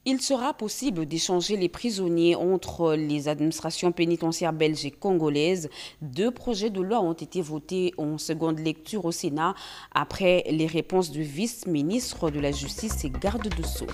Il sera possible d'échanger les prisonniers entre les administrations pénitentiaires belges et congolaises. Deux projets de loi ont été votés en seconde lecture au Sénat après les réponses du vice-ministre de la Justice et garde de Sceaux.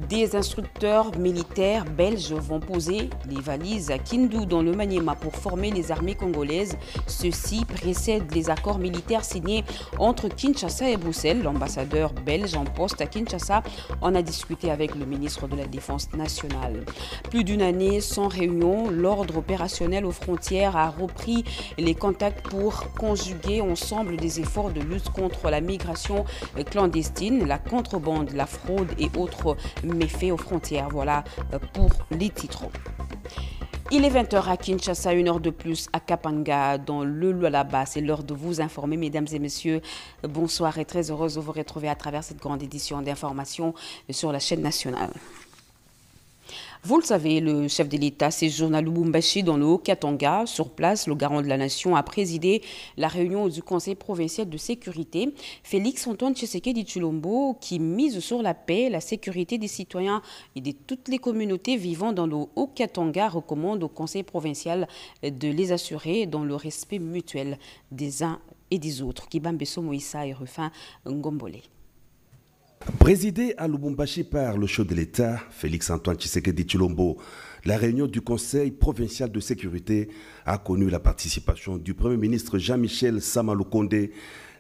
Des instructeurs militaires belges vont poser les valises à Kindu dans le Maniema pour former les armées congolaises. Ceci précède les accords militaires signés entre Kinshasa et Bruxelles. L'ambassadeur belge en poste à Kinshasa en a discuté avec le ministre de la Défense nationale. Plus d'une année sans réunion, l'ordre opérationnel aux frontières a repris les contacts pour conjuguer ensemble des efforts de lutte contre la migration clandestine, la contrebande, la fraude et autres méfaits aux frontières. Voilà pour les titres. Il est 20h à Kinshasa, 1 heure de plus à Kapanga, dans le Lualaba. C'est l'heure de vous informer, mesdames et messieurs. Bonsoir et très heureuse de vous retrouver à travers cette grande édition d'information sur la chaîne nationale. Vous le savez, le chef de l'État séjourne à Lubumbashi dans le Haut-Katanga. Sur place, le garant de la nation a présidé la réunion du Conseil provincial de sécurité. Félix Antoine Tshisekedi Tshilombo, qui mise sur la paix, la sécurité des citoyens et de toutes les communautés vivant dans le Haut-Katanga, recommande au Conseil provincial de les assurer dans le respect mutuel des uns et des autres. Kibambeso Moïsa et Rufin Ngombole. Présidé à Lubumbashi par le chef de l'État, Félix-Antoine Tshisekedi Tshilombo, la réunion du Conseil provincial de sécurité a connu la participation du Premier ministre Jean-Michel Sama-Lukonde,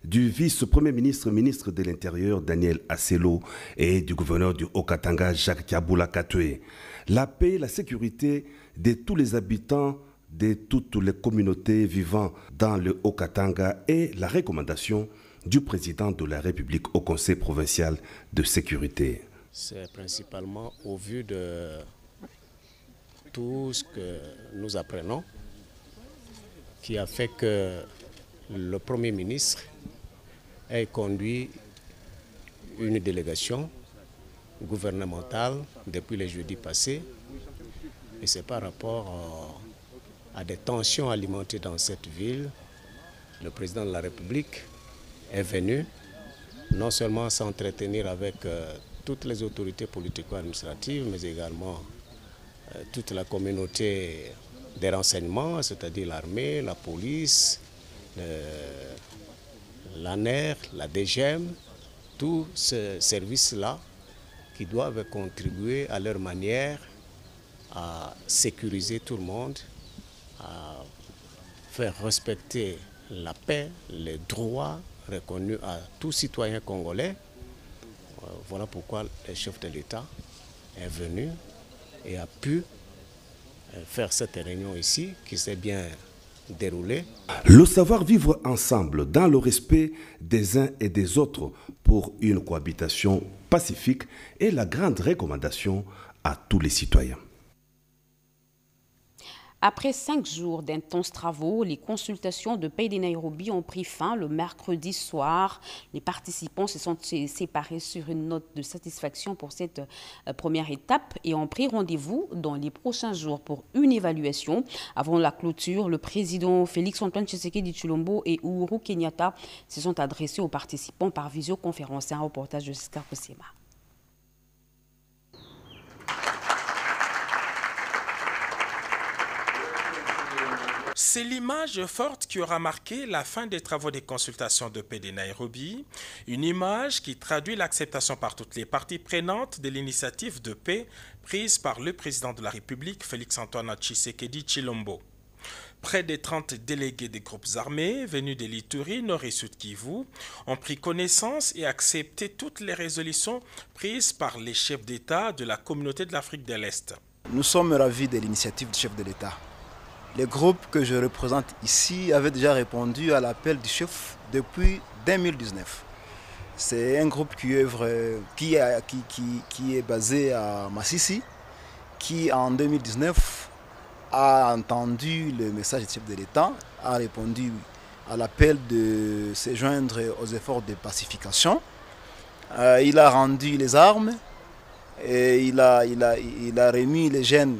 du vice-premier ministre, ministre de l'Intérieur Daniel Asselo et du gouverneur du Haut-Katanga Jacques Kabula Katwe. La paix et la sécurité de tous les habitants de toutes les communautés vivant dans le Haut-Katanga est la recommandation du président de la République au Conseil provincial de sécurité. C'est principalement au vu de tout ce que nous apprenons qui a fait que le Premier ministre ait conduit une délégation gouvernementale depuis le jeudi passé. Et c'est par rapport à des tensions alimentées dans cette ville. Le président de la République est venu non seulement s'entretenir avec toutes les autorités politico-administratives, mais également toute la communauté des renseignements, c'est-à-dire l'armée, la police, l'ANER, la DGM, tous ces services-là qui doivent contribuer à leur manière à sécuriser tout le monde, à faire respecter la paix, les droits reconnus à tout citoyen congolais. Voilà pourquoi le chef de l'État est venu et a pu faire cette réunion ici qui s'est bien déroulée. Le savoir vivre ensemble dans le respect des uns et des autres pour une cohabitation pacifique est la grande recommandation à tous les citoyens. Après 5 jours d'intenses travaux, les consultations de Paix de Nairobi ont pris fin le mercredi soir. Les participants se sont séparés sur une note de satisfaction pour cette première étape et ont pris rendez-vous dans les prochains jours pour une évaluation. Avant la clôture, le président Félix-Antoine Tshisekedi Tshilombo et Uhuru Kenyatta se sont adressés aux participants par visioconférence. C'est un reportage de Siska Kosema. C'est l'image forte qui aura marqué la fin des travaux des consultations de paix de Nairobi, une image qui traduit l'acceptation par toutes les parties prenantes de l'initiative de paix prise par le président de la République, Félix-Antoine Tshisekedi Tshilombo. Près de 30 délégués des groupes armés venus de l'Ituri, Nord et Sud Kivu ont pris connaissance et accepté toutes les résolutions prises par les chefs d'État de la communauté de l'Afrique de l'Est. Nous sommes ravis de l'initiative du chef de l'État. Le groupe que je représente ici avait déjà répondu à l'appel du chef depuis 2019. C'est un groupe qui est basé à Massissi, qui en 2019 a entendu le message du chef de l'État, a répondu à l'appel de se joindre aux efforts de pacification. Il a rendu les armes et il a remis les jeunes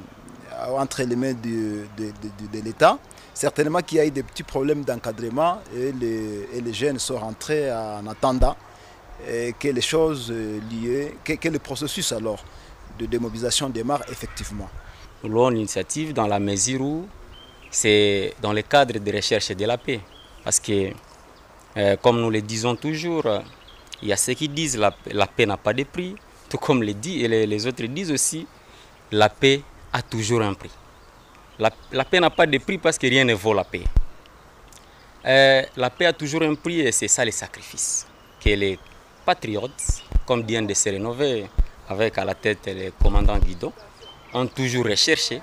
entre les mains de l'État. Certainement qu'il y a eu des petits problèmes d'encadrement et les jeunes sont rentrés en attendant que les choses liées, que le processus alors de démobilisation démarre effectivement. Nous louons l'initiative dans la mesure où c'est dans le cadre de recherche de la paix. Parce que, comme nous le disons toujours, il y a ceux qui disent que la paix n'a pas de prix, tout comme les autres disent aussi, la paix a toujours un prix. La paix n'a pas de prix parce que rien ne vaut la paix. La paix a toujours un prix et c'est ça le sacrifice que les patriotes, comme dit un de ces rénovés, avec à la tête le commandant Guido, ont toujours recherché.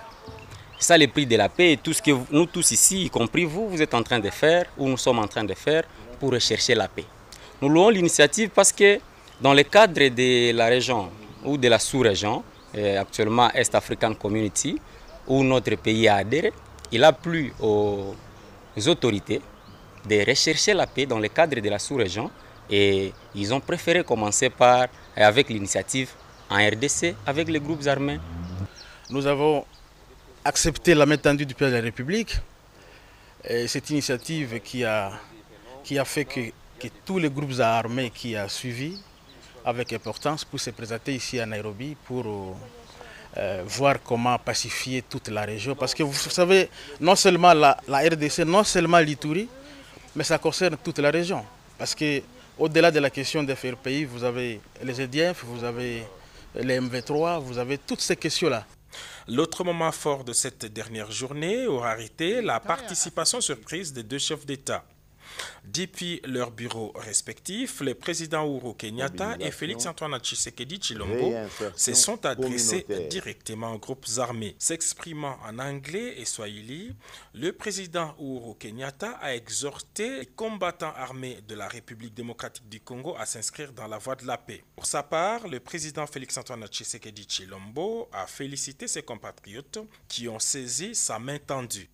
C'est ça le prix de la paix et tout ce que nous tous ici, y compris vous, vous êtes en train de faire ou nous sommes en train de faire pour rechercher la paix. Nous louons l'initiative parce que dans le cadre de la région ou de la sous-région, actuellement East African Community, où notre pays a adhéré, il a plu aux autorités de rechercher la paix dans le cadre de la sous-région et ils ont préféré commencer avec l'initiative en RDC avec les groupes armés. Nous avons accepté la main tendue du président de la République. Et cette initiative qui a fait que tous les groupes armés qui ont suivi avec importance pour se présenter ici à Nairobi pour voir comment pacifier toute la région. Parce que vous savez, non seulement la RDC, non seulement l'Ituri, mais ça concerne toute la région. Parce qu'au-delà de la question des affaires pays, vous avez les EDF, vous avez les MV3, vous avez toutes ces questions-là. L'autre moment fort de cette dernière journée aura été la participation surprise des deux chefs d'État. Depuis leurs bureaux respectifs, le président Uhuru Kenyatta et Félix-Antoine Tshisekedi Tshilombo se sont adressés directement aux groupes armés. S'exprimant en anglais et swahili, le président Uhuru Kenyatta a exhorté les combattants armés de la République démocratique du Congo à s'inscrire dans la voie de la paix. Pour sa part, le président Félix-Antoine Tshisekedi Tshilombo a félicité ses compatriotes qui ont saisi sa main tendue.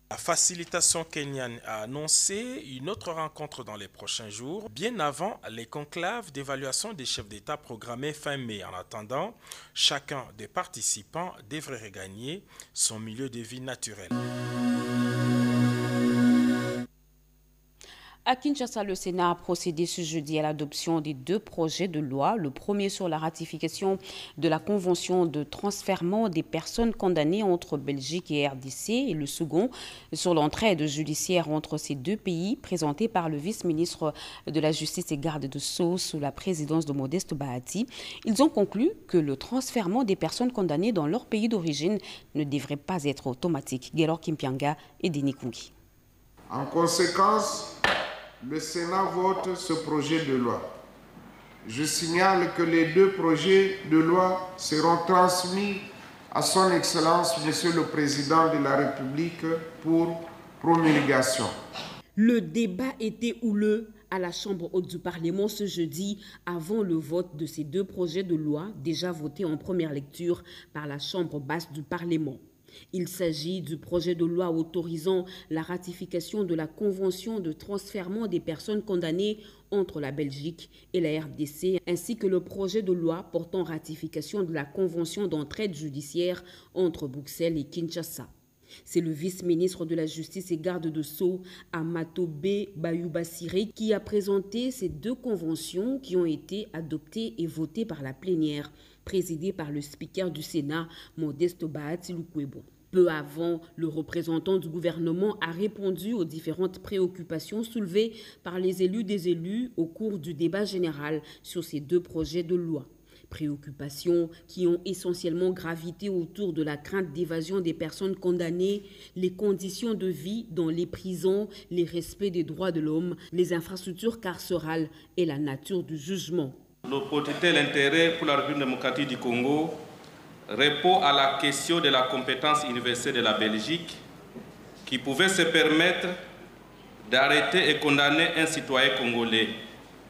La facilitation kenyane a annoncé une autre rencontre dans les prochains jours, bien avant les conclaves d'évaluation des chefs d'État programmés fin mai. En attendant, chacun des participants devrait regagner son milieu de vie naturel. À Kinshasa, le Sénat a procédé ce jeudi à l'adoption des deux projets de loi. Le premier sur la ratification de la convention de transfèrement des personnes condamnées entre Belgique et RDC et le second sur l'entraide judiciaire entre ces deux pays, présenté par le vice-ministre de la Justice et garde de Sceaux sous la présidence de Modeste Bahati. Ils ont conclu que le transfèrement des personnes condamnées dans leur pays d'origine ne devrait pas être automatique. Guélor Kimpianga et Denis Kungi. En conséquence, le Sénat vote ce projet de loi. Je signale que les deux projets de loi seront transmis à son Excellence, Monsieur le Président de la République, pour promulgation. Le débat était houleux à la Chambre haute du Parlement ce jeudi avant le vote de ces deux projets de loi déjà votés en première lecture par la Chambre basse du Parlement. Il s'agit du projet de loi autorisant la ratification de la convention de transfèrement des personnes condamnées entre la Belgique et la RDC, ainsi que le projet de loi portant ratification de la convention d'entraide judiciaire entre Bruxelles et Kinshasa. C'est le vice-ministre de la Justice et garde de Sceaux, Amatobe Bayoubassiré, qui a présenté ces deux conventions qui ont été adoptées et votées par la plénière, présidée par le speaker du Sénat, Modeste Bahati Lukwebo. Peu avant, le représentant du gouvernement a répondu aux différentes préoccupations soulevées par les élus des élus au cours du débat général sur ces deux projets de loi. Préoccupations qui ont essentiellement gravité autour de la crainte d'évasion des personnes condamnées, les conditions de vie dans les prisons, les respects des droits de l'homme, les infrastructures carcérales et la nature du jugement. L'opportunité et l'intérêt pour la République démocratique du Congo répond à la question de la compétence universelle de la Belgique qui pouvait se permettre d'arrêter et condamner un citoyen congolais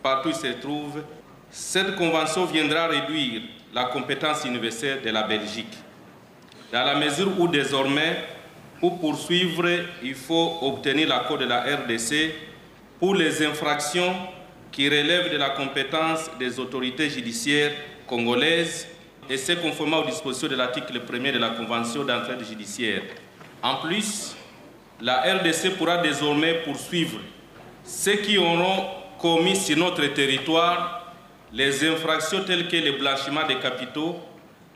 partout où il se trouve. Cette convention viendra réduire la compétence universelle de la Belgique, dans la mesure où désormais, pour poursuivre, il faut obtenir l'accord de la RDC pour les infractions qui relèvent de la compétence des autorités judiciaires congolaises et c'est conformément aux dispositions de l'article 1er de la Convention d'entraide judiciaire. En plus, la RDC pourra désormais poursuivre ceux qui auront commis sur notre territoire les infractions telles que le blanchiment des capitaux,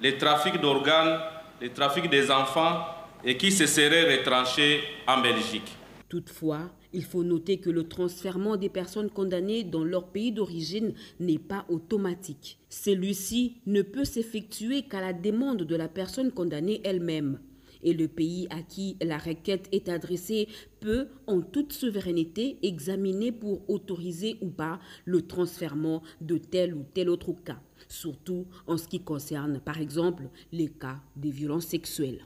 les trafics d'organes, les trafics des enfants et qui se seraient retranchés en Belgique. Toutefois, il faut noter que le transfèrement des personnes condamnées dans leur pays d'origine n'est pas automatique. Celui-ci ne peut s'effectuer qu'à la demande de la personne condamnée elle-même. Et le pays à qui la requête est adressée peut, en toute souveraineté, examiner pour autoriser ou pas le transfèrement de tel ou tel autre cas, surtout en ce qui concerne, par exemple, les cas de violences sexuelles.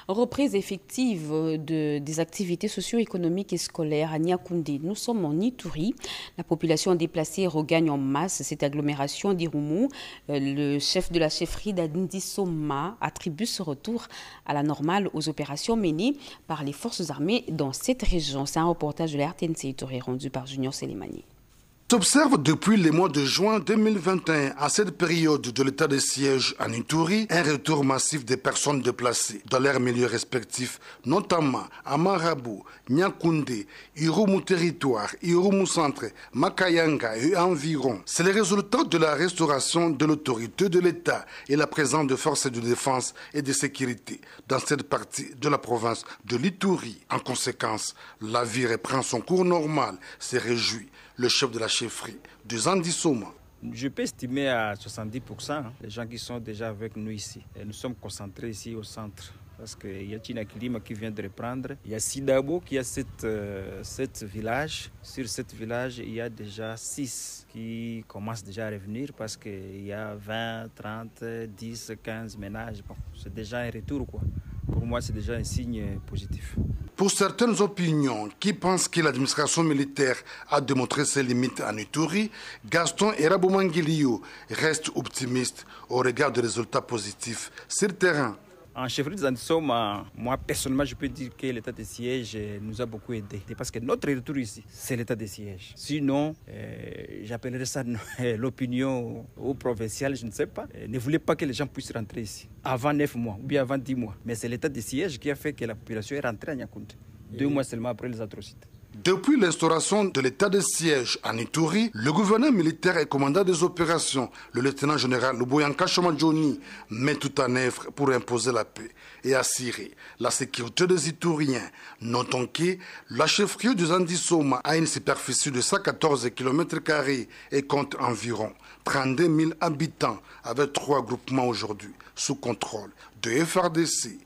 Reprise effective des activités socio-économiques et scolaires à Niakoundé. Nous sommes en Ituri. La population déplacée regagne en masse cette agglomération d'Irumu. Le chef de la chefferie d'Indisoma attribue ce retour à la normale aux opérations menées par les forces armées dans cette région. C'est un reportage de la RTNC Ituri rendu par Junior Selemani. S'observe depuis le mois de juin 2021, à cette période de l'état de siège en Ituri, un retour massif des personnes déplacées dans leurs milieux respectifs, notamment à Marabou, Niakoundé, Irumu Territoire, Irumu Centre, Makayanga et environ. C'est le résultat de la restauration de l'autorité de l'État et la présence de forces de défense et de sécurité dans cette partie de la province de l'Ituri. En conséquence, la vie reprend son cours normal, se réjouit le chef de la chefferie de Zandisoma. Je peux estimer à 70% les gens qui sont déjà avec nous ici. Et nous sommes concentrés ici au centre. Parce qu'il y a Tinakilima qui vient de reprendre. Il y a Sidabo qui a 7 villages. Sur 7 villages, il y a déjà 6 qui commencent déjà à revenir parce qu'il y a 20, 30, 10, 15 ménages. Bon, c'est déjà un retour, quoi. Pour moi, c'est déjà un signe positif. Pour certaines opinions qui pensent que l'administration militaire a démontré ses limites en Ituri, Gaston Eraboumangilio reste optimiste au regard des résultats positifs sur le terrain. En chefferie de Zandisoma, moi personnellement, je peux dire que l'état de siège nous a beaucoup aidé. Parce que notre retour ici, c'est l'état de siège. Sinon, j'appellerais ça l'opinion au provincial, je ne sais pas. Ne voulait pas que les gens puissent rentrer ici avant 9 mois ou bien avant 10 mois. Mais c'est l'état de siège qui a fait que la population est rentrée à Niakoundé 2 mois seulement après les atrocités. Depuis l'instauration de l'état de siège en Ituri, le gouverneur militaire et commandant des opérations, le lieutenant-général Luboyanka Chomadjoni, met tout en œuvre pour imposer la paix et assurer la sécurité des Ituriens. Notons que la chefferie de Zandisoma a une superficie de 114 km² et compte environ 32 000 habitants avec 3 groupements aujourd'hui sous contrôle de FARDC.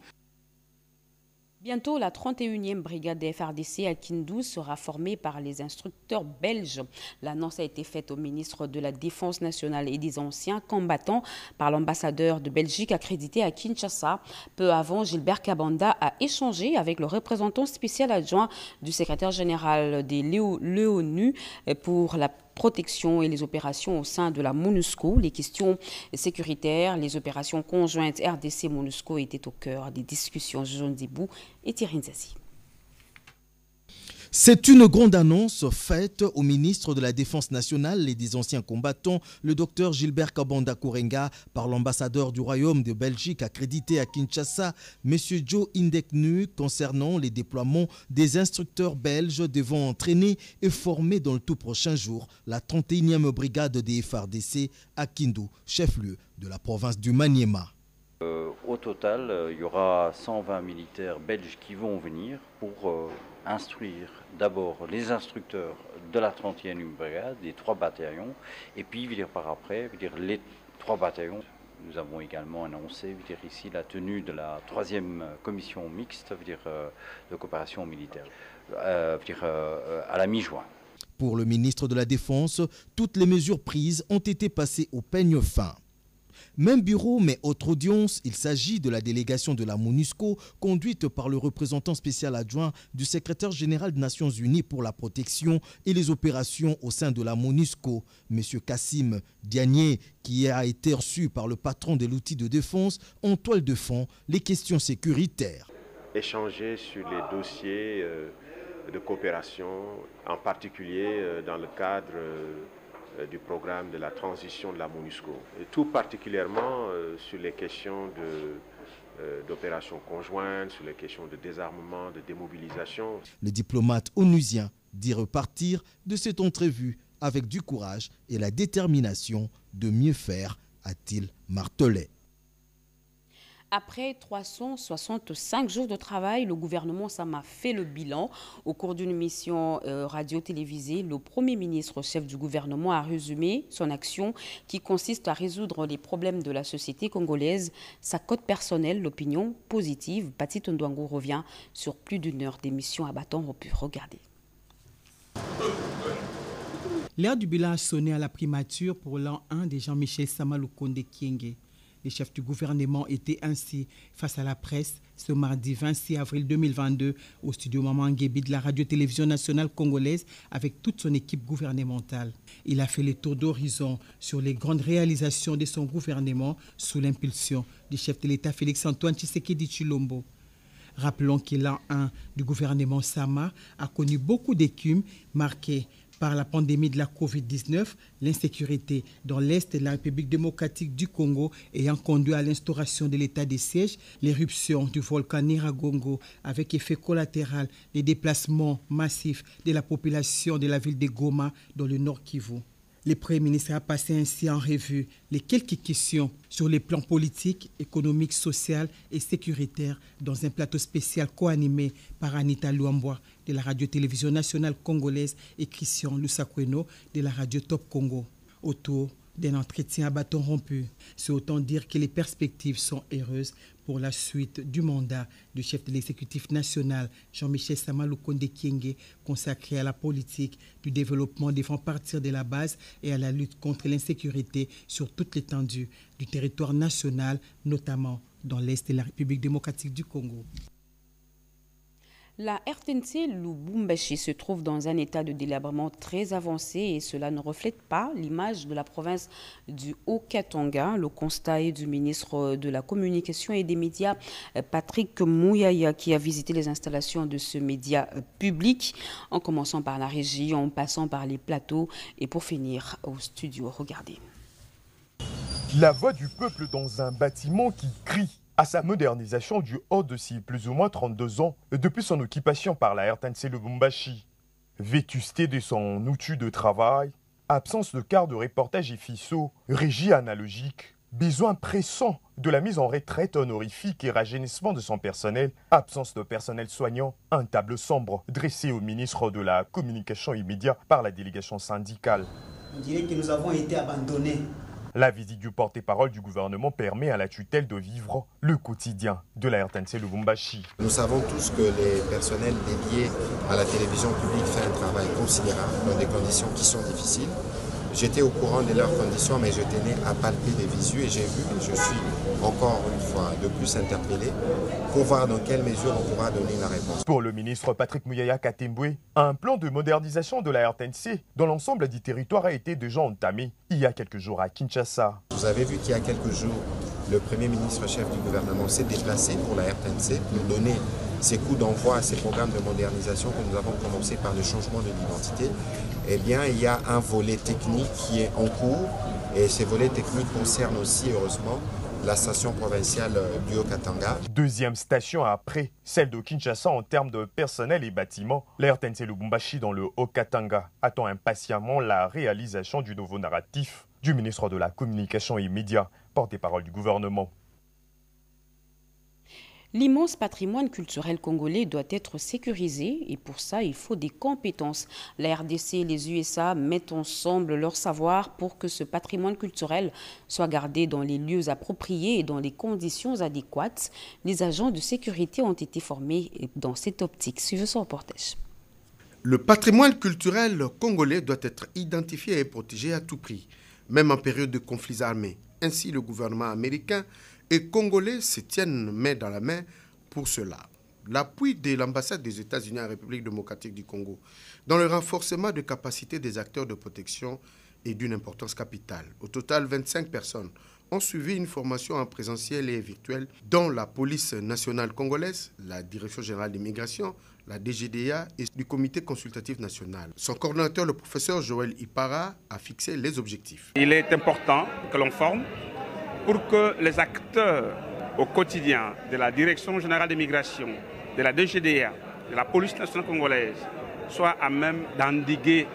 Bientôt, la 31e brigade des FARDC à Kindu sera formée par les instructeurs belges. L'annonce a été faite au ministre de la Défense nationale et des anciens combattants par l'ambassadeur de Belgique accrédité à Kinshasa. Peu avant, Gilbert Kabanda a échangé avec le représentant spécial adjoint du secrétaire général de l'ONU pour la protection et les opérations au sein de la MONUSCO. Les questions sécuritaires, les opérations conjointes RDC-MONUSCO étaient au cœur des discussions. Jean Dibou et Thierry Nzazi. C'est une grande annonce faite au ministre de la Défense nationale et des anciens combattants, le docteur Gilbert Kabanda Kourenga, par l'ambassadeur du Royaume de Belgique accrédité à Kinshasa, M. Joe Indeknu, concernant les déploiements des instructeurs belges devant entraîner et former dans le tout prochain jour la 31e brigade des FARDC à Kindu, chef-lieu de la province du Maniema. Au total, il y aura 120 militaires belges qui vont venir pour instruire d'abord les instructeurs de la 31e brigade, des 3 bataillons, et puis par après, les 3 bataillons. Nous avons également annoncé ici la tenue de la 3e commission mixte de coopération militaire à la mi-juin. Pour le ministre de la Défense, toutes les mesures prises ont été passées au peigne fin. Même bureau, mais autre audience, il s'agit de la délégation de la MONUSCO conduite par le représentant spécial adjoint du secrétaire général des Nations Unies pour la protection et les opérations au sein de la MONUSCO, M. Kassim Diagné, qui a été reçu par le patron de l'outil de défense en toile de fond les questions sécuritaires. Échanger sur les dossiers de coopération, en particulier dans le cadre du programme de la transition de la MONUSCO, et tout particulièrement sur les questions d'opérations conjointes, sur les questions de désarmement, de démobilisation. Le diplomate onusien dit repartir de cette entrevue avec du courage et la détermination de mieux faire a-t-il martelé. Après 365 jours de travail, le gouvernement Sama fait le bilan. Au cours d'une mission radio-télévisée, le Premier ministre, chef du gouvernement, a résumé son action qui consiste à résoudre les problèmes de la société congolaise. Sa cote personnelle, l'opinion positive. Pati Tondouangou revient sur plus d'une heure d'émission à bâton rompu. Regardez. L'heure du bilan a sonné à la primature pour l'an 1 de Jean-Michel Sama Lukonde Kyenge. Les chefs du gouvernement étaient ainsi face à la presse ce mardi 26 avril 2022 au studio Maman Nguebi de la radio-télévision nationale congolaise avec toute son équipe gouvernementale. Il a fait le tour d'horizon sur les grandes réalisations de son gouvernement sous l'impulsion du chef de l'État Félix-Antoine Tshisekedi Tshilombo. Rappelons que l'an 1 du gouvernement Sama a connu beaucoup d'écumes marquées par la pandémie de la Covid-19, l'insécurité dans l'Est de la République démocratique du Congo ayant conduit à l'instauration de l'état de siège, l'éruption du volcan Nyiragongo avec effet collatéral, les déplacements massifs de la population de la ville de Goma dans le Nord Kivu. Le Premier ministre a passé ainsi en revue les quelques questions sur les plans politiques, économiques, sociaux et sécuritaires dans un plateau spécial co-animé par Anita Luambwa de la radio-télévision nationale congolaise et Christian Lusakweno de la radio Top Congo. Autour d'un entretien à bâton rompu, c'est autant dire que les perspectives sont heureuses pour la suite du mandat du chef de l'exécutif national, Jean-Michel Sama Lukonde Kyenge, consacré à la politique du développement devant partir de la base et à la lutte contre l'insécurité sur toute l'étendue du territoire national, notamment dans l'Est de la République démocratique du Congo. La RTNC Lubumbashi se trouve dans un état de délabrement très avancé et cela ne reflète pas l'image de la province du Haut-Katanga. Le constat est du ministre de la Communication et des médias, Patrick Mouyaya, qui a visité les installations de ce média public, en commençant par la régie, en passant par les plateaux et pour finir au studio. Regardez. La voix du peuple dans un bâtiment qui crie à sa modernisation du haut de si plus ou moins 32 ans depuis son occupation par la RTNC Lubumbashi. Vétusté de son outil de travail, absence de quart de reportage et ficeau, régie analogique, besoin pressant de la mise en retraite honorifique et rajeunissement de son personnel, absence de personnel soignant, un tableau sombre dressé au ministre de la Communication immédiat par la délégation syndicale. On dirait que nous avons été abandonnés. La visite du porte-parole du gouvernement permet à la tutelle de vivre le quotidien de la RTNC Lubumbashi. Nous savons tous que les personnels dédiés à la télévision publique font un travail considérable dans des conditions qui sont difficiles. J'étais au courant de leurs conditions, mais je tenais à palper des visus et j'ai vu, je suis encore une fois de plus interpellé pour voir dans quelle mesure on pourra donner la réponse. Pour le ministre Patrick Mouyaya Katembwe, un plan de modernisation de la RTNC dans l'ensemble du territoire a été déjà entamé il y a quelques jours à Kinshasa. Vous avez vu qu'il y a quelques jours, le Premier ministre chef du gouvernement s'est déplacé pour la RTNC pour donner ces coups d'envoi à ces programmes de modernisation que nous avons commencé par le changement de l'identité. Eh bien, il y a un volet technique qui est en cours et ces volets techniques concernent aussi, heureusement, la station provinciale du Haut-Katanga. Deuxième station après celle de Kinshasa en termes de personnel et bâtiments, la RTNC Lubumbashi dans le Haut-Katanga attend impatiemment la réalisation du nouveau narratif du ministre de la Communication et médias, porte-parole du gouvernement. L'immense patrimoine culturel congolais doit être sécurisé et pour ça, il faut des compétences. La RDC et les USA mettent ensemble leur savoir pour que ce patrimoine culturel soit gardé dans les lieux appropriés et dans les conditions adéquates. Les agents de sécurité ont été formés dans cette optique. Suivez ce reportage. Le patrimoine culturel congolais doit être identifié et protégé à tout prix, même en période de conflits armés. Ainsi, le gouvernement américain et congolais se tiennent main dans la main pour cela. L'appui de l'ambassade des États-Unis en République démocratique du Congo dans le renforcement de capacités des acteurs de protection est d'une importance capitale. Au total, 25 personnes ont suivi une formation en présentiel et virtuel dont la police nationale congolaise, la Direction générale d'immigration, la DGDA et du comité consultatif national. Son coordonnateur, le professeur Joël Ipara, a fixé les objectifs. Il est important que l'on forme pour que les acteurs au quotidien de la Direction générale d'immigration, de la DGDA, de la police nationale congolaise soient à même d'endiguer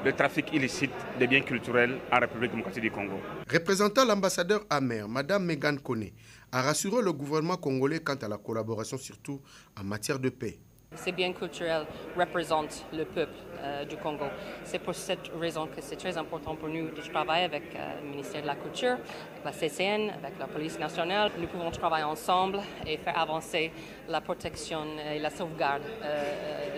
le trafic illicite des biens culturels en République démocratique du Congo. Représentant l'ambassadeur amer, Mme Megan Kone, a rassuré le gouvernement congolais quant à la collaboration, surtout en matière de paix. Ces biens culturels représentent le peuple du Congo. C'est pour cette raison que c'est très important pour nous de travailler avec le ministère de la Culture, la CCN, avec la police nationale. Nous pouvons travailler ensemble et faire avancer la protection et la sauvegarde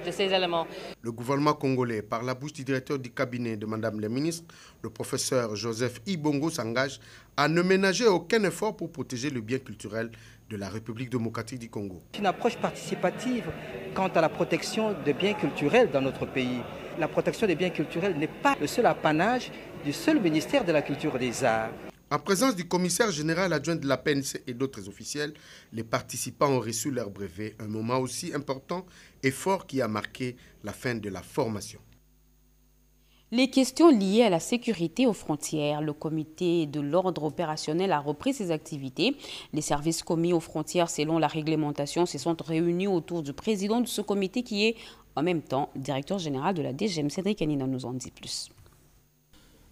de ces éléments. Le gouvernement congolais, par la bouche du directeur du cabinet de Mme la ministre, le professeur Joseph Ibongo, s'engage à ne ménager aucun effort pour protéger le bien culturel de la République démocratique du Congo. Une approche participative quant à la protection des biens culturels dans notre pays. La protection des biens culturels n'est pas le seul apanage du seul ministère de la Culture et des Arts. En présence du commissaire général adjoint de la PNC et d'autres officiels, les participants ont reçu leur brevet, un moment aussi important et fort qui a marqué la fin de la formation. Les questions liées à la sécurité aux frontières. Le comité de l'ordre opérationnel a repris ses activités. Les services commis aux frontières selon la réglementation se sont réunis autour du président de ce comité qui est en même temps directeur général de la DGM. Cédric Anina nous en dit plus.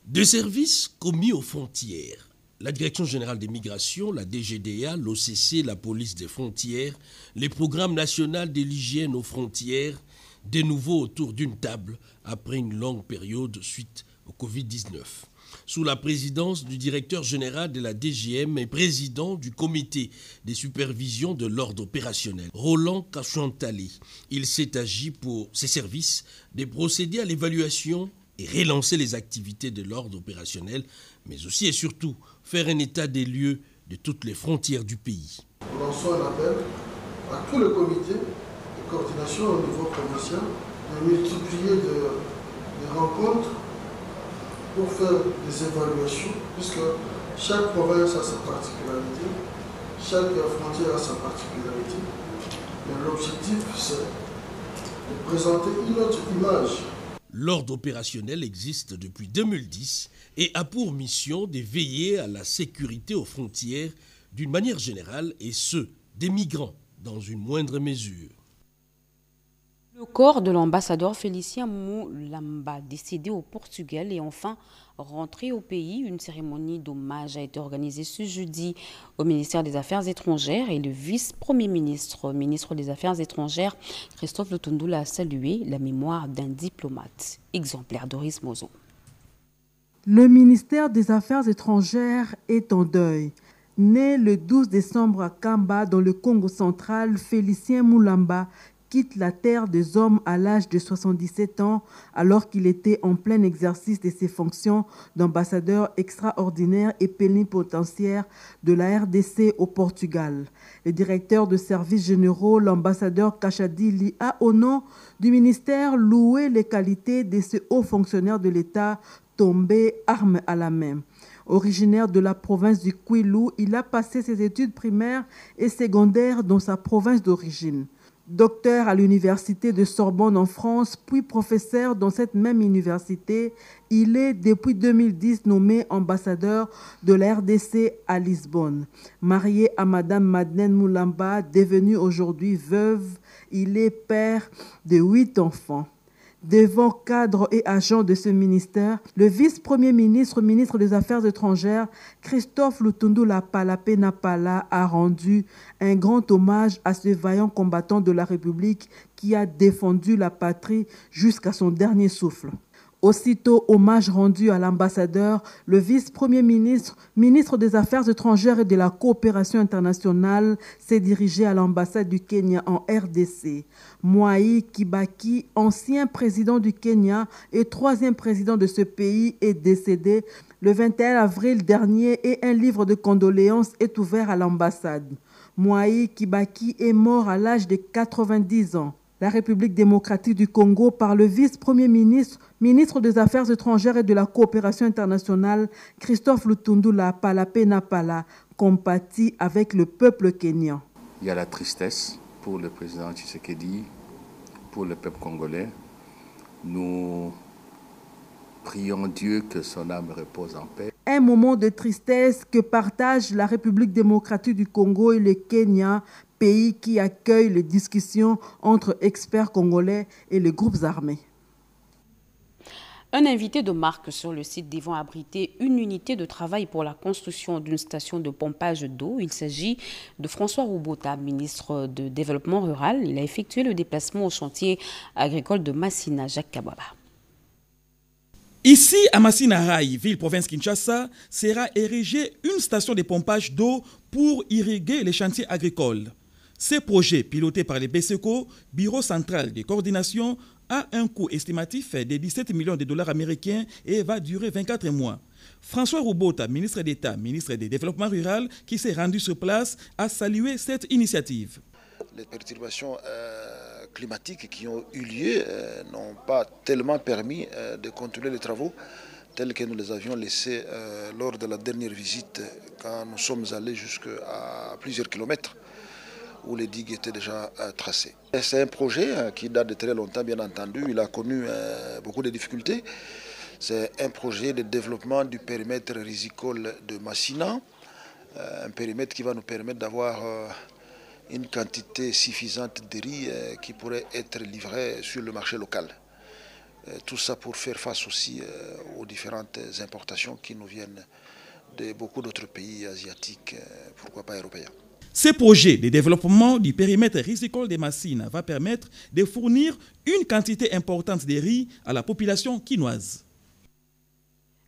Des services commis aux frontières. La Direction générale des migrations, la DGDA, l'OCC, la police des frontières, les programmes nationaux de l'hygiène aux frontières, de nouveau autour d'une table après une longue période suite au Covid-19. Sous la présidence du directeur général de la DGM et président du comité des supervisions de l'ordre opérationnel, Roland Kachantali, il s'est agi pour ces services de procéder à l'évaluation et relancer les activités de l'ordre opérationnel, mais aussi et surtout faire un état des lieux de toutes les frontières du pays. On lançons un appel à tous les comités de coordination au niveau provincial de multiplier des rencontres pour faire des évaluations, puisque chaque province a sa particularité, chaque frontière a sa particularité. Mais l'objectif, c'est de présenter une autre image. L'ordre opérationnel existe depuis 2010 et a pour mission de veiller à la sécurité aux frontières d'une manière générale et ce, des migrants dans une moindre mesure. Le corps de l'ambassadeur Félicien Moulamba, décédé au Portugal, est enfin rentré au pays. Une cérémonie d'hommage a été organisée ce jeudi au ministère des Affaires étrangères et le vice-premier ministre, ministre des Affaires étrangères, Christophe Lutundula, a salué la mémoire d'un diplomate exemplaire. Doris Mozon. Le ministère des Affaires étrangères est en deuil. Né le 12 décembre à Kamba, dans le Congo central, Félicien Moulamba quitte la terre des hommes à l'âge de 77 ans alors qu'il était en plein exercice de ses fonctions d'ambassadeur extraordinaire et plénipotentiaire de la RDC au Portugal. Le directeur de services généraux, l'ambassadeur Kachadili, a au nom du ministère loué les qualités de ce haut fonctionnaire de l'État tombé arme à la main. Originaire de la province du Kwilu, il a passé ses études primaires et secondaires dans sa province d'origine. Docteur à l'université de Sorbonne en France, puis professeur dans cette même université, il est depuis 2010 nommé ambassadeur de la RDC à Lisbonne. Marié à Madame Madeleine Moulamba, devenue aujourd'hui veuve, il est père de 8 enfants. Devant cadres et agents de ce ministère, le vice-premier ministre, ministre des Affaires étrangères, Christophe Lutundula Palapé Napala, a rendu un grand hommage à ce vaillant combattant de la République qui a défendu la patrie jusqu'à son dernier souffle. Aussitôt, hommage rendu à l'ambassadeur, le vice-premier ministre, ministre des Affaires étrangères et de la coopération internationale, s'est dirigé à l'ambassade du Kenya en RDC. Mwai Kibaki, ancien président du Kenya et 3e président de ce pays, est décédé le 21 avril dernier et un livre de condoléances est ouvert à l'ambassade. Mwai Kibaki est mort à l'âge de 90 ans. La République démocratique du Congo, par le vice-premier ministre, ministre des Affaires étrangères et de la coopération internationale, Christophe Lutundula Palapé Napala, compatit avec le peuple kenyan. Il y a la tristesse pour le président Tshisekedi, pour le peuple congolais. Nous prions Dieu que son âme repose en paix. Un moment de tristesse que partagent la République démocratique du Congo et le Kenya, pays qui accueille les discussions entre experts congolais et les groupes armés. Un invité de marque sur le site devant abriter une unité de travail pour la construction d'une station de pompage d'eau. Il s'agit de François Roubota, ministre de Développement rural. Il a effectué le déplacement au chantier agricole de Massina, Jacques Kababa. Ici, à Massina-Rai, ville-province Kinshasa, sera érigée une station de pompage d'eau pour irriguer les chantiers agricoles. Ce projet, piloté par les BCECO, Bureau central de coordination, a un coût estimatif de 17 millions de dollars américains et va durer 24 mois. François Roubota, ministre d'État, ministre du Développement rural, qui s'est rendu sur place, a salué cette initiative. Les perturbations climatiques qui ont eu lieu n'ont pas tellement permis de continuer les travaux tels que nous les avions laissés lors de la dernière visite quand nous sommes allés jusqu'à plusieurs kilomètres où les digues étaient déjà tracées. C'est un projet qui date de très longtemps, bien entendu. Il a connu beaucoup de difficultés. C'est un projet de développement du périmètre risicole de Massina, un périmètre qui va nous permettre d'avoir une quantité suffisante de riz qui pourrait être livrée sur le marché local. Tout ça pour faire face aussi aux différentes importations qui nous viennent de beaucoup d'autres pays asiatiques, pourquoi pas européens. Ce projet de développement du périmètre risicole de Massina va permettre de fournir une quantité importante de riz à la population quinoise.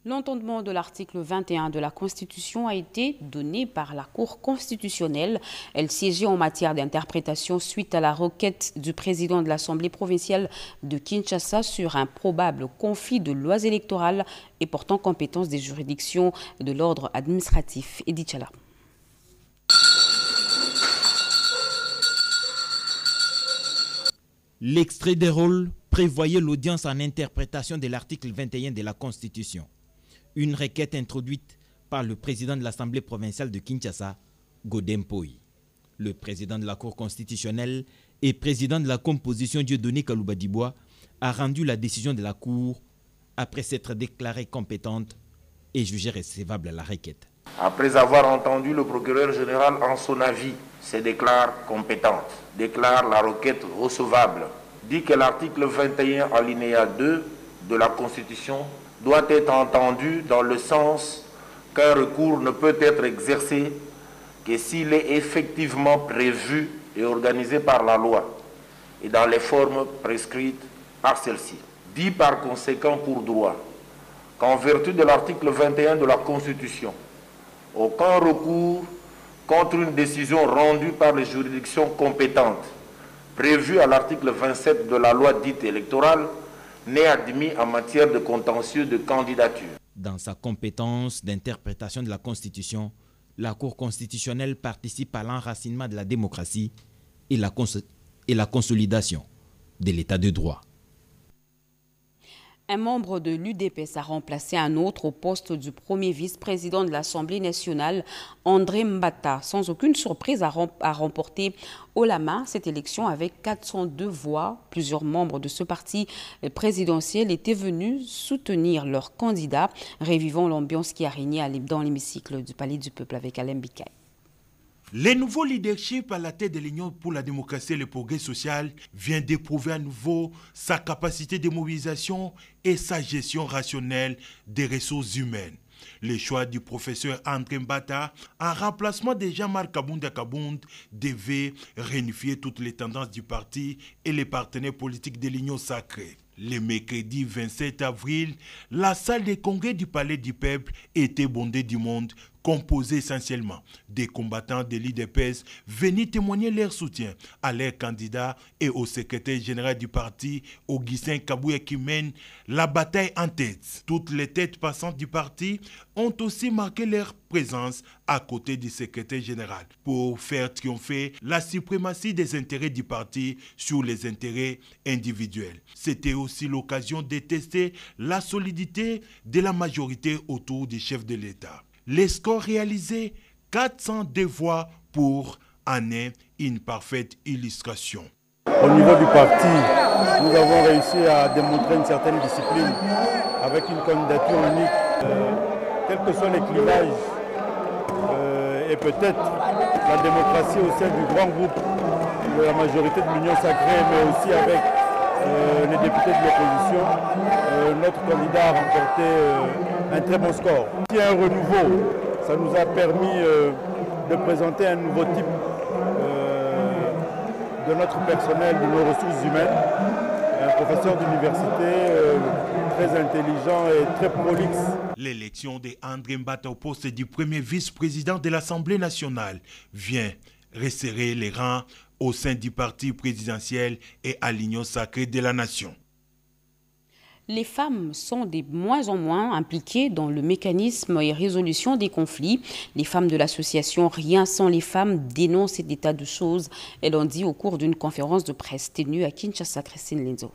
L'entendement de l'article 21 de la Constitution a été donné par la Cour constitutionnelle. Elle siégeait en matière d'interprétation suite à la requête du président de l'Assemblée provinciale de Kinshasa sur un probable conflit de lois électorales et portant compétence des juridictions de l'ordre administratif. Edith Chala. L'extrait des rôles prévoyait l'audience en interprétation de l'article 21 de la Constitution. Une requête introduite par le président de l'Assemblée provinciale de Kinshasa, Godem Poi. Le président de la Cour constitutionnelle et président de la composition Dieudonné Kaloubadibois a rendu la décision de la Cour après s'être déclarée compétente et jugée recevable la requête. Après avoir entendu le procureur général en son avis, se déclare compétente, déclare la requête recevable, dit que l'article 21 alinéa 2 de la Constitution doit être entendu dans le sens qu'un recours ne peut être exercé que s'il est effectivement prévu et organisé par la loi et dans les formes prescrites par celle-ci. Dit par conséquent pour droit qu'en vertu de l'article 21 de la Constitution, aucun recours contre une décision rendue par les juridictions compétentes prévue à l'article 27 de la loi dite électorale n'est admis en matière de contentieux de candidature. Dans sa compétence d'interprétation de la Constitution, la Cour constitutionnelle participe à l'enracinement de la démocratie et la consolidation de l'état de droit. Un membre de l'UDPS a remplacé un autre au poste du premier vice-président de l'Assemblée nationale, André Mbata. Sans aucune surprise, a remporté haut la main cette élection avec 402 voix. Plusieurs membres de ce parti présidentiel étaient venus soutenir leur candidat, révivant l'ambiance qui a régné dans l'hémicycle du Palais du Peuple avec Alain Bikaï. Le nouveau leadership à la tête de l'Union pour la démocratie et le progrès social vient d'éprouver à nouveau sa capacité de mobilisation et sa gestion rationnelle des ressources humaines. Le choix du professeur André Mbata en remplacement de Jean-Marc Kabunda Kabound devait réunifier toutes les tendances du parti et les partenaires politiques de l'Union sacrée. Le mercredi 27 avril, la salle des congrès du Palais du Peuple était bondée du monde, composée essentiellement des combattants de l'UDPS venus témoigner leur soutien à leur candidat et au secrétaire général du parti, Augustin Kabouya, qui mène la bataille en tête. Toutes les têtes passantes du parti ont aussi marqué leur présence à côté du secrétaire général pour faire triompher la suprématie des intérêts du parti sur les intérêts individuels. C'était aussi l'occasion de tester la solidité de la majorité autour du chef de l'État. Les scores réalisés, 402 voix pour en est une parfaite illustration. Au niveau du parti, nous avons réussi à démontrer une certaine discipline avec une candidature unique. Quels que soient les clivages et peut-être la démocratie au sein du grand groupe de la majorité de l'Union sacrée, mais aussi avec les députés de l'opposition, notre candidat a remporté un très bon score. Il y a un renouveau, ça nous a permis de présenter un nouveau type de notre personnel, de nos ressources humaines, un professeur d'université très intelligent et très prolixe. L'élection de André Mbata au poste du premier vice-président de l'Assemblée nationale vient resserrer les rangs au sein du parti présidentiel et à l'Union sacrée de la nation. Les femmes sont de moins en moins impliquées dans le mécanisme et résolution des conflits. Les femmes de l'association Rien sans les femmes dénoncent cet état de choses. Elles l'ont dit au cours d'une conférence de presse tenue à Kinshasa. Christine Lenzo.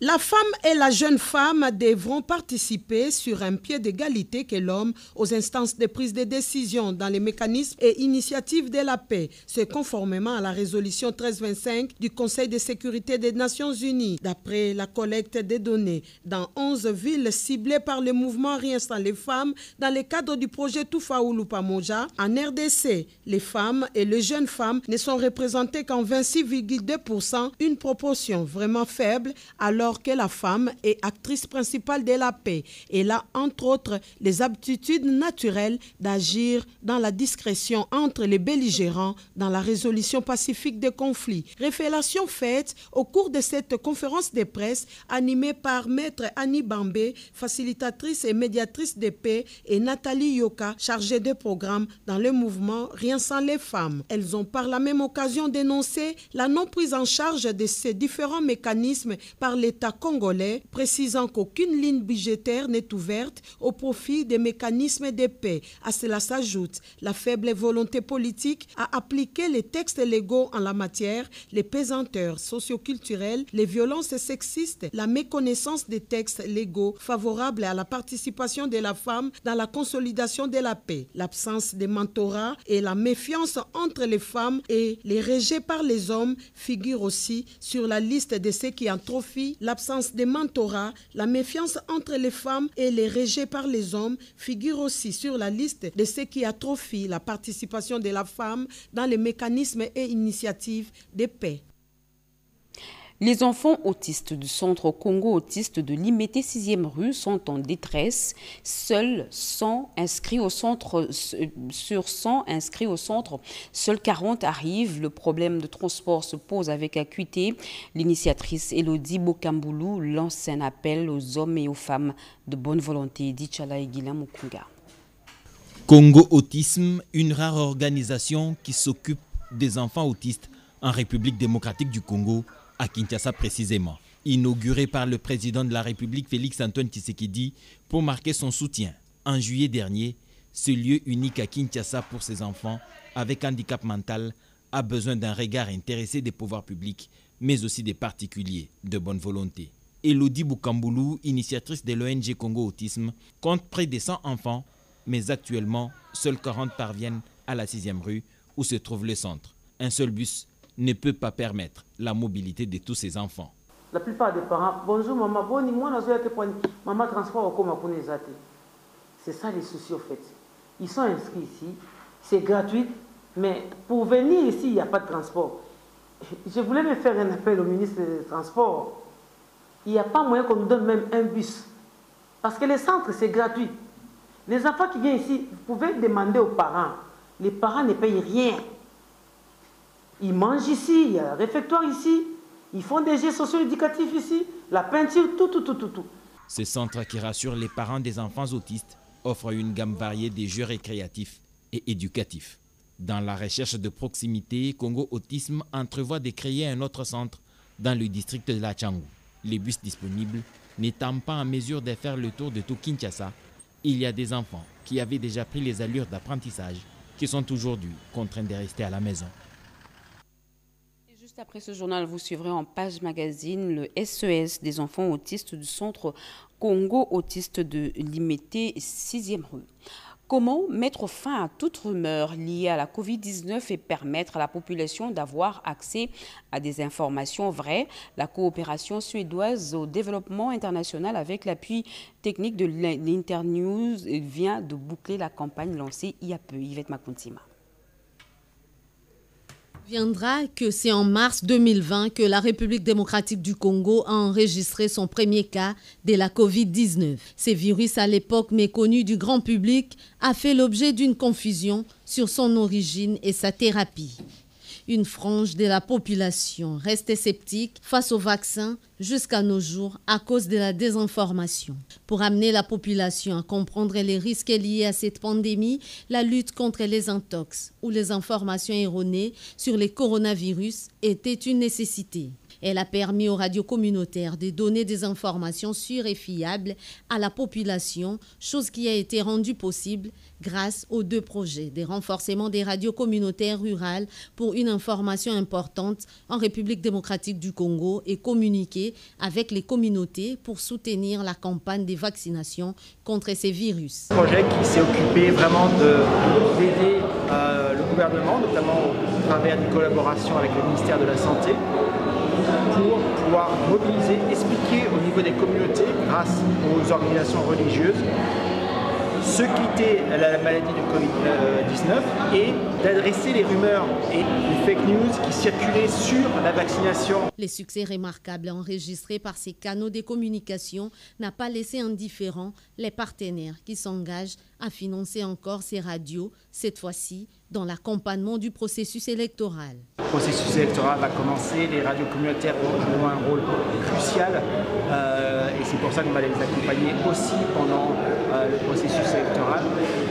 La femme et la jeune femme devront participer sur un pied d'égalité que l'homme aux instances de prise de décision dans les mécanismes et initiatives de la paix. C'est conformément à la résolution 1325 du Conseil de sécurité des Nations Unies. D'après la collecte des données dans 11 villes ciblées par le mouvement Rien sans les femmes dans le cadre du projet Tufaoulou Pamoja, en RDC, les femmes et les jeunes femmes ne sont représentées qu'en 26,2%, une proportion vraiment faible, alors que la femme est actrice principale de la paix. Elle a, entre autres, les aptitudes naturelles d'agir dans la discrétion entre les belligérants dans la résolution pacifique des conflits. Révélation faite au cours de cette conférence de presse animée par Maître Annie Bambé, facilitatrice et médiatrice de paix, et Nathalie Yoka, chargée de programme dans le mouvement Rien sans les femmes. Elles ont par la même occasion dénoncé la non prise en charge de ces différents mécanismes par l'État congolais, précisant qu'aucune ligne budgétaire n'est ouverte au profit des mécanismes de paix. À cela s'ajoute la faible volonté politique à appliquer les textes légaux en la matière, les pesanteurs socioculturelles, les violences sexistes, la méconnaissance des textes légaux favorables à la participation de la femme dans la consolidation de la paix, l'absence de mentorat et la méfiance entre les femmes et les rejets par les hommes figurent aussi sur la liste de ceux qui atrophient l'absence de mentorat, la méfiance entre les femmes et les rejets par les hommes figurent aussi sur la liste de ceux qui atrophient la participation de la femme dans les mécanismes et initiatives de paix. Les enfants autistes du centre Congo autiste de Limete 6e rue sont en détresse. Seuls 100 inscrits au centre, sur 100 inscrits au centre, seuls 40 arrivent. Le problème de transport se pose avec acuité. L'initiatrice Elodie Bokamboulou lance un appel aux hommes et aux femmes de bonne volonté. Dichala et Guilain Mukunga. Congo Autisme, une rare organisation qui s'occupe des enfants autistes en République démocratique du Congo, à Kinshasa précisément. Inauguré par le président de la République Félix-Antoine Tshisekedi pour marquer son soutien. En juillet dernier, ce lieu unique à Kinshasa pour ces enfants avec handicap mental a besoin d'un regard intéressé des pouvoirs publics, mais aussi des particuliers de bonne volonté. Elodie Bokamboulou, initiatrice de l'ONG Congo Autisme, compte près de 100 enfants, mais actuellement, seuls 40 parviennent à la 6e rue où se trouve le centre. Un seul bus ne peut pas permettre la mobilité de tous ces enfants. La plupart des parents, bonjour maman, bon, moi, maman transport au c'est ça les soucis au fait. Ils sont inscrits ici, c'est gratuit, mais pour venir ici, il n'y a pas de transport. Je voulais me faire un appel au ministre des Transports. Il n'y a pas moyen qu'on nous donne même un bus. Parce que les centres, c'est gratuit. Les enfants qui viennent ici, vous pouvez demander aux parents. Les parents ne payent rien. Ils mangent ici, il y a un réfectoire ici, ils font des gestes socio-éducatifs ici, la peinture, tout. Ce centre qui rassure les parents des enfants autistes offre une gamme variée de jeux récréatifs et éducatifs. Dans la recherche de proximité, Congo Autisme entrevoit de créer un autre centre dans le district de la Tchangou. Les bus disponibles n'étant pas en mesure de faire le tour de tout Kinshasa, il y a des enfants qui avaient déjà pris les allures d'apprentissage qui sont aujourd'hui contraints de rester à la maison. Juste après ce journal, vous suivrez en page magazine le SES des enfants autistes du centre Congo autiste de Limete 6e rue. Comment mettre fin à toute rumeur liée à la Covid-19 et permettre à la population d'avoir accès à des informations vraies? La coopération suédoise au développement international avec l'appui technique de l'Internews vient de boucler la campagne lancée il y a peu. Yvette Makuntima. Viendra que c'est en mars 2020 que la République démocratique du Congo a enregistré son premier cas de la Covid-19. Ce virus, à l'époque méconnu du grand public, a fait l'objet d'une confusion sur son origine et sa thérapie. Une frange de la population reste sceptique face au vaccin jusqu'à nos jours à cause de la désinformation. Pour amener la population à comprendre les risques liés à cette pandémie, la lutte contre les intox ou les informations erronées sur les coronavirus était une nécessité. Elle a permis aux radios communautaires de donner des informations sûres et fiables à la population, chose qui a été rendue possible grâce aux 2 projets de renforcement des radios communautaires rurales pour une information importante en République démocratique du Congo et communiquer avec les communautés pour soutenir la campagne de vaccination contre ces virus. Un projet qui s'est occupé vraiment d'aider le gouvernement, notamment au travers d'une collaboration avec le ministère de la Santé, pour pouvoir mobiliser, expliquer au niveau des communautés, grâce aux organisations religieuses, ce qu'était la maladie du Covid-19 et d'adresser les rumeurs et les fake news qui circulaient sur la vaccination. Les succès remarquables enregistrés par ces canaux de communication n'ont pas laissé indifférents les partenaires qui s'engagent à financer encore ces radios, cette fois-ci dans l'accompagnement du processus électoral. Le processus électoral va commencer, les radios communautaires joueront un rôle crucial et c'est pour ça qu'on va les accompagner aussi pendant le processus électoral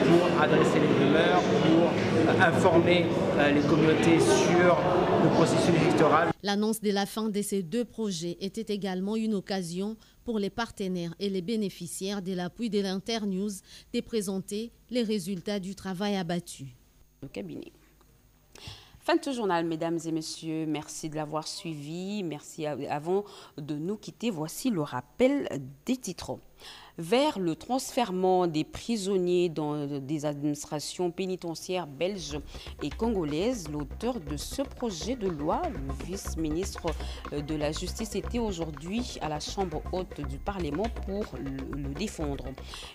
pour adresser les rumeurs, pour informer les communautés sur le processus électoral. L'annonce de la fin de ces 2 projets était également une occasion pour les partenaires et les bénéficiaires de l'appui de l'Internews de présenter les résultats du travail abattu. Au cabinet. Fin de ce journal, mesdames et messieurs. Merci de l'avoir suivi. Merci. Avant de nous quitter, voici le rappel des titres. Vers le transfèrement des prisonniers dans des administrations pénitentiaires belges et congolaises, l'auteur de ce projet de loi, le vice-ministre de la Justice, était aujourd'hui à la Chambre haute du Parlement pour le défendre.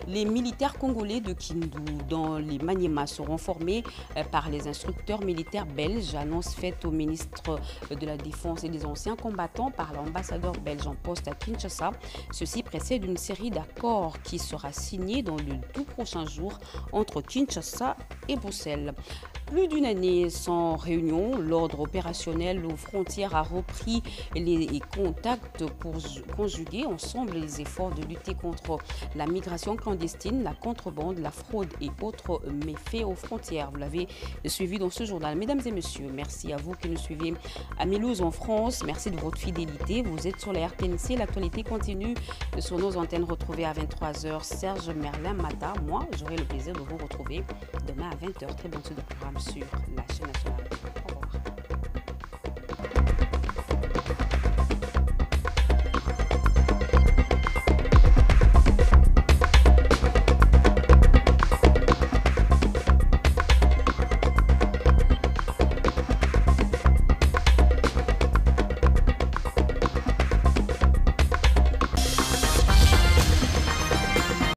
Les militaires congolais de Kindu dans les Maniema seront formés par les instructeurs militaires belges, annonce faite au ministre de la Défense et des anciens combattants par l'ambassadeur belge en poste à Kinshasa. Ceci précède une série d'accords qui sera signé dans le tout prochain jour entre Kinshasa et Bruxelles. Plus d'une année sans réunion, l'ordre opérationnel aux frontières a repris les contacts pour conjuguer ensemble les efforts de lutter contre la migration clandestine, la contrebande, la fraude et autres méfaits aux frontières. Vous l'avez suivi dans ce journal. Mesdames et messieurs, merci à vous qui nous suivez à Mulhouse en France. Merci de votre fidélité. Vous êtes sur la RTNC. L'actualité continue sur nos antennes. Retrouvées à 23h. Serge Merlin Mata. Moi, j'aurai le plaisir de vous retrouver demain à 20h. Très bonne suite de programme sur la chaîne nationale. Au revoir.